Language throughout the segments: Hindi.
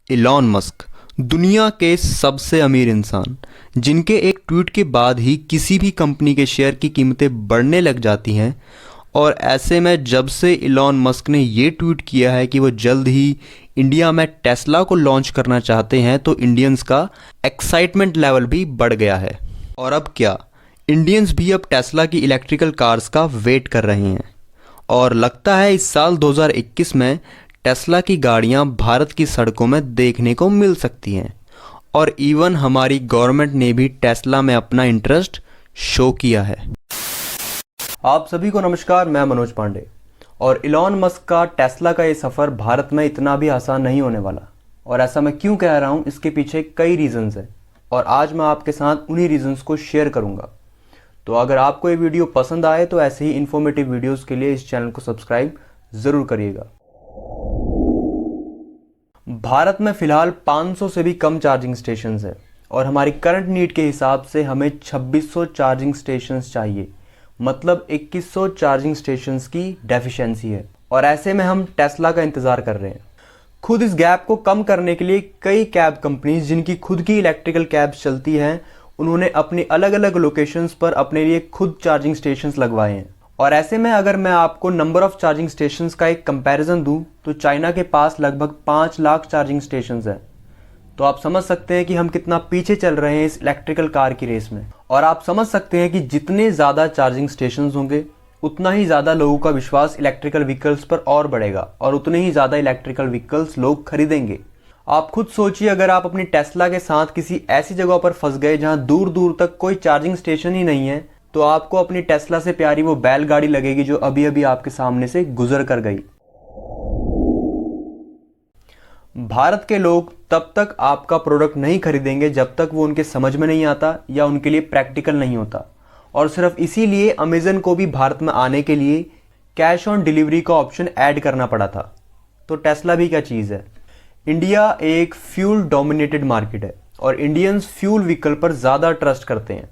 इलॉन मस्क दुनिया के सबसे अमीर इंसान, जिनके एक ट्वीट के बाद ही किसी भी कंपनी के शेयर की कीमतें बढ़ने लग जाती हैं। और ऐसे में जब से इलॉन मस्क ने ये ट्वीट किया है कि वो जल्द ही इंडिया में टेस्ला को लॉन्च करना चाहते हैं, तो इंडियंस का एक्साइटमेंट लेवल भी बढ़ गया है। और अब क्या, इंडियंस भी अब टेस्ला की इलेक्ट्रिकल कार्स का वेट कर रहे हैं। और लगता है इस साल 2021 में टेस्ला की गाड़ियां भारत की सड़कों में देखने को मिल सकती हैं। और इवन हमारी गवर्नमेंट ने भी टेस्ला में अपना इंटरेस्ट शो किया है। आप सभी को नमस्कार, मैं मनोज पांडे। और इलॉन मस्क का टेस्ला का ये सफ़र भारत में इतना भी आसान नहीं होने वाला। और ऐसा मैं क्यों कह रहा हूँ, इसके पीछे कई रीज़न्स हैं और आज मैं आपके साथ उन्हीं रीज़न्स को शेयर करूँगा। तो अगर आपको ये वीडियो पसंद आए तो ऐसे ही इन्फॉर्मेटिव वीडियोस के लिए इस चैनल को सब्सक्राइब ज़रूर करिएगा। भारत में फ़िलहाल 500 से भी कम चार्जिंग स्टेशंस हैं और हमारी करंट नीड के हिसाब से हमें 2600 चार्जिंग स्टेशंस चाहिए। मतलब 2100 चार्जिंग स्टेशंस की डेफिशिएंसी है और ऐसे में हम टेस्ला का इंतज़ार कर रहे हैं। खुद इस गैप को कम करने के लिए कई कैब कंपनीज जिनकी खुद की इलेक्ट्रिकल कैब्स चलती हैं, उन्होंने अपनी अलग अलग लोकेशंस पर अपने लिए खुद चार्जिंग स्टेशंस लगवाए हैं। और ऐसे में अगर मैं आपको नंबर ऑफ चार्जिंग स्टेशंस का एक कंपैरिजन दूं तो चाइना के पास लगभग 5 लाख चार्जिंग स्टेशंस हैं। तो आप समझ सकते हैं कि हम कितना पीछे चल रहे हैं इस इलेक्ट्रिकल कार की रेस में। और आप समझ सकते हैं कि जितने ज़्यादा चार्जिंग स्टेशंस होंगे उतना ही ज़्यादा लोगों का विश्वास इलेक्ट्रिकल व्हीकल्स पर और बढ़ेगा और उतने ही ज़्यादा इलेक्ट्रिकल व्हीकल्स लोग खरीदेंगे। आप खुद सोचिए, अगर आप अपनी टेस्ला के साथ किसी ऐसी जगह पर फंस गए जहां दूर दूर तक कोई चार्जिंग स्टेशन ही नहीं है, तो आपको अपनी टेस्ला से प्यारी वो बैलगाड़ी लगेगी जो अभी अभी आपके सामने से गुजर कर गई। भारत के लोग तब तक आपका प्रोडक्ट नहीं खरीदेंगे जब तक वो उनके समझ में नहीं आता या उनके लिए प्रैक्टिकल नहीं होता। और सिर्फ इसीलिए अमेजन को भी भारत में आने के लिए कैश ऑन डिलीवरी का ऑप्शन ऐड करना पड़ा था। तो टेस्ला भी क्या चीज़ है। इंडिया एक फ्यूल डोमिनेटेड मार्केट है और इंडियंस फ्यूल व्हीकल पर ज़्यादा ट्रस्ट करते हैं।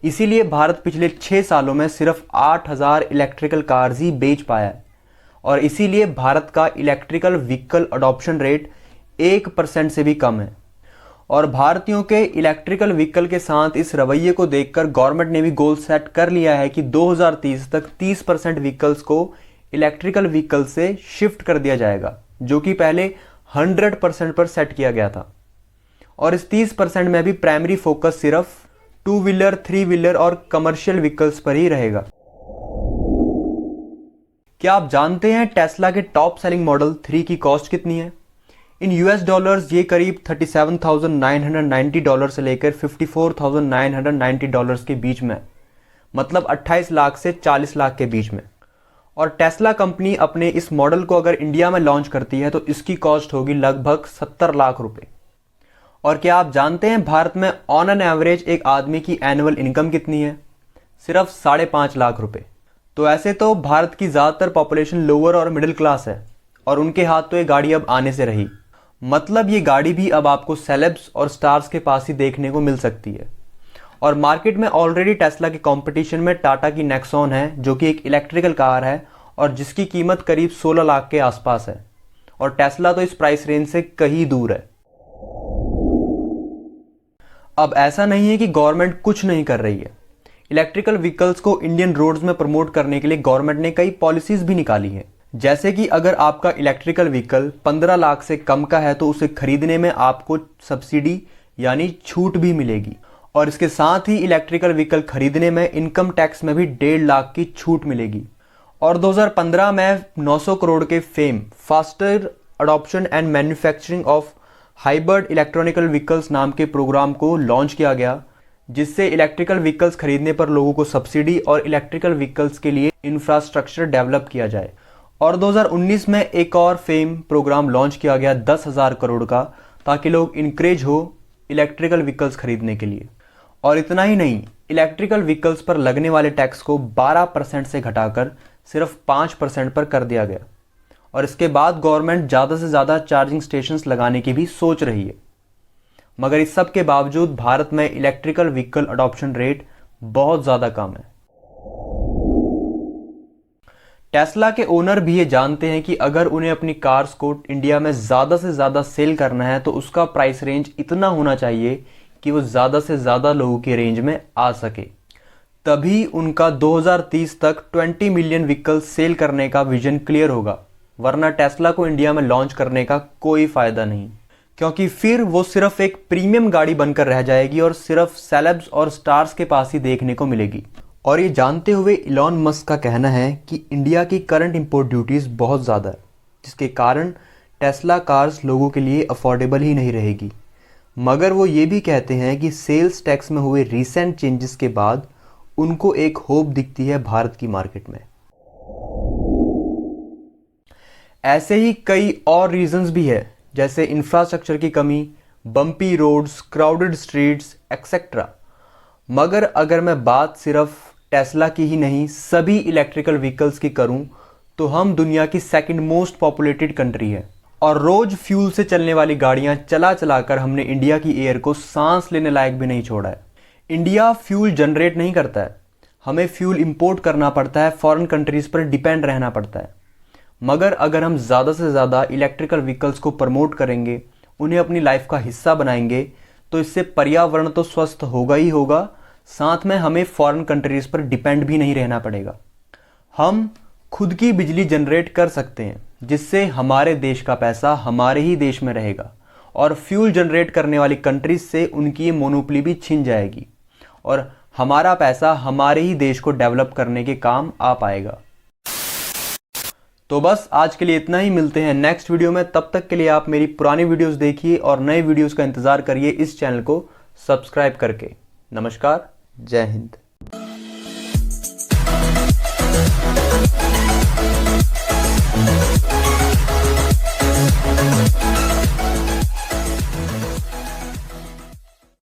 इसीलिए भारत पिछले 6 सालों में सिर्फ 8000 इलेक्ट्रिकल कार्स ही बेच पाया है। और इसीलिए भारत का इलेक्ट्रिकल व्हीकल अडॉप्शन रेट 1% से भी कम है। और भारतीयों के इलेक्ट्रिकल व्हीकल के साथ इस रवैये को देखकर गवर्नमेंट ने भी गोल सेट कर लिया है कि 2030 तक 30% व्हीकल्स को इलेक्ट्रिकल व्हीकल से शिफ्ट कर दिया जाएगा, जो कि पहले 100% पर सेट किया गया था। और इस 30% में भी प्राइमरी फोकस सिर्फ 2 व्हीलर, 3 व्हीलर और कमर्शियल व्हीकल्स पर ही रहेगा। क्या आप जानते हैं टेस्ला के टॉप सेलिंग मॉडल 3 की कॉस्ट कितनी है? इन यूएस डॉलर्स ये करीब $37,990 से लेकर $54,990 के बीच में, मतलब 28 लाख से 40 लाख के बीच में। और टेस्ला कंपनी अपने इस मॉडल को अगर इंडिया में लॉन्च करती है तो इसकी कॉस्ट होगी लगभग 70 लाख रुपए। और क्या आप जानते हैं भारत में ऑन एन एवरेज एक आदमी की एनुअल इनकम कितनी है? सिर्फ 5.5 लाख रुपए। तो ऐसे तो भारत की ज़्यादातर पॉपुलेशन लोअर और मिडिल क्लास है और उनके हाथ तो ये गाड़ी अब आने से रही। मतलब ये गाड़ी भी अब आपको सेलेब्स और स्टार्स के पास ही देखने को मिल सकती है। और मार्केट में ऑलरेडी टेस्ला के कंपटीशन में टाटा की नेक्सॉन है, जो कि एक इलेक्ट्रिकल कार है और जिसकी कीमत करीब 16 लाख के आसपास है। और टेस्ला तो इस प्राइस रेंज से कहीं दूर है। अब ऐसा नहीं है कि गवर्नमेंट कुछ नहीं कर रही है। इलेक्ट्रिकल व्हीकल्स को इंडियन रोड्स में प्रमोट करने के लिए गवर्नमेंट ने कई पॉलिसीज भी निकाली है। जैसे कि अगर आपका इलेक्ट्रिकल व्हीकल 15 लाख से कम का है तो उसे खरीदने में आपको सब्सिडी यानी छूट भी मिलेगी। और इसके साथ ही इलेक्ट्रिकल व्हीकल खरीदने में इनकम टैक्स में भी 1.5 लाख की छूट मिलेगी। और 2015 में 900 करोड़ के fame faster adoption and manufacturing of hybrid electronical vehicles नाम के प्रोग्राम को लॉन्च किया गया, जिससे इलेक्ट्रिकल व्हीकल्स खरीदने पर लोगों को सब्सिडी और इलेक्ट्रिकल व्हीकल्स के लिए इंफ्रास्ट्रक्चर डेवलप किया जाए। और 2019 में एक और फेम प्रोग्राम लॉन्च किया गया 10,000 करोड़ का, ताकि लोग इनकरेज हो इलेक्ट्रिकल व्हीकल्स खरीदने के लिए। और इतना ही नहीं, इलेक्ट्रिकल व्हीकल्स पर लगने वाले टैक्स को 12% से घटाकर सिर्फ 5% पर कर दिया गया। और इसके बाद गवर्नमेंट ज़्यादा से ज़्यादा चार्जिंग स्टेशंस लगाने की भी सोच रही है। मगर इस सब के बावजूद भारत में इलेक्ट्रिकल व्हीकल अडॉप्शन रेट बहुत ज़्यादा कम है। टेस्ला के ओनर भी ये जानते हैं कि अगर उन्हें अपनी कार्स को इंडिया में ज़्यादा से ज़्यादा सेल करना है तो उसका प्राइस रेंज इतना होना चाहिए कि वो ज़्यादा से ज़्यादा लोगों के रेंज में आ सके। तभी उनका 2030 तक 20 मिलियन व्हीकल्स सेल करने का विजन क्लियर होगा, वरना टेस्ला को इंडिया में लॉन्च करने का कोई फ़ायदा नहीं, क्योंकि फिर वो सिर्फ एक प्रीमियम गाड़ी बनकर रह जाएगी और सिर्फ सेलेब्स और स्टार्स के पास ही देखने को मिलेगी। और ये जानते हुए इलॉन मस्क का कहना है कि इंडिया की करंट इंपोर्ट ड्यूटीज़ बहुत ज़्यादा है, जिसके कारण टेस्ला कार्स लोगों के लिए अफोर्डेबल ही नहीं रहेगी। मगर वो ये भी कहते हैं कि सेल्स टैक्स में हुए रीसेंट चेंजेस के बाद उनको एक होप दिखती है भारत की मार्केट में। ऐसे ही कई और रीजंस भी है, जैसे इंफ्रास्ट्रक्चर की कमी, bumpy roads, crowded streets etcetera. मगर अगर मैं बात सिर्फ टेस्ला की ही नहीं सभी इलेक्ट्रिकल व्हीकल्स की करूं तो हम दुनिया की सेकंड मोस्ट पॉपुलेटेड कंट्री है और रोज फ्यूल से चलने वाली गाड़ियां चला चलाकर हमने इंडिया की एयर को सांस लेने लायक भी नहीं छोड़ा है। इंडिया फ्यूल जनरेट नहीं करता है, हमें फ्यूल इंपोर्ट करना पड़ता है, फॉरेन कंट्रीज पर डिपेंड रहना पड़ता है। मगर अगर हम ज़्यादा से ज़्यादा इलेक्ट्रिकल व्हीकल्स को प्रमोट करेंगे, उन्हें अपनी लाइफ का हिस्सा बनाएंगे, तो इससे पर्यावरण तो स्वस्थ होगा ही होगा, साथ में हमें फॉरेन कंट्रीज पर डिपेंड भी नहीं रहना पड़ेगा। हम खुद की बिजली जनरेट कर सकते हैं, जिससे हमारे देश का पैसा हमारे ही देश में रहेगा और फ्यूल जनरेट करने वाली कंट्रीज से उनकी ये मोनोपोली भी छिन जाएगी और हमारा पैसा हमारे ही देश को डेवलप करने के काम आ पाएगा। तो बस आज के लिए इतना ही, मिलते हैं नेक्स्ट वीडियो में। तब तक के लिए आप मेरी पुरानी वीडियोस देखिए और नए वीडियोस का इंतजार करिए इस चैनल को सब्सक्राइब करके। नमस्कार, जय हिंद।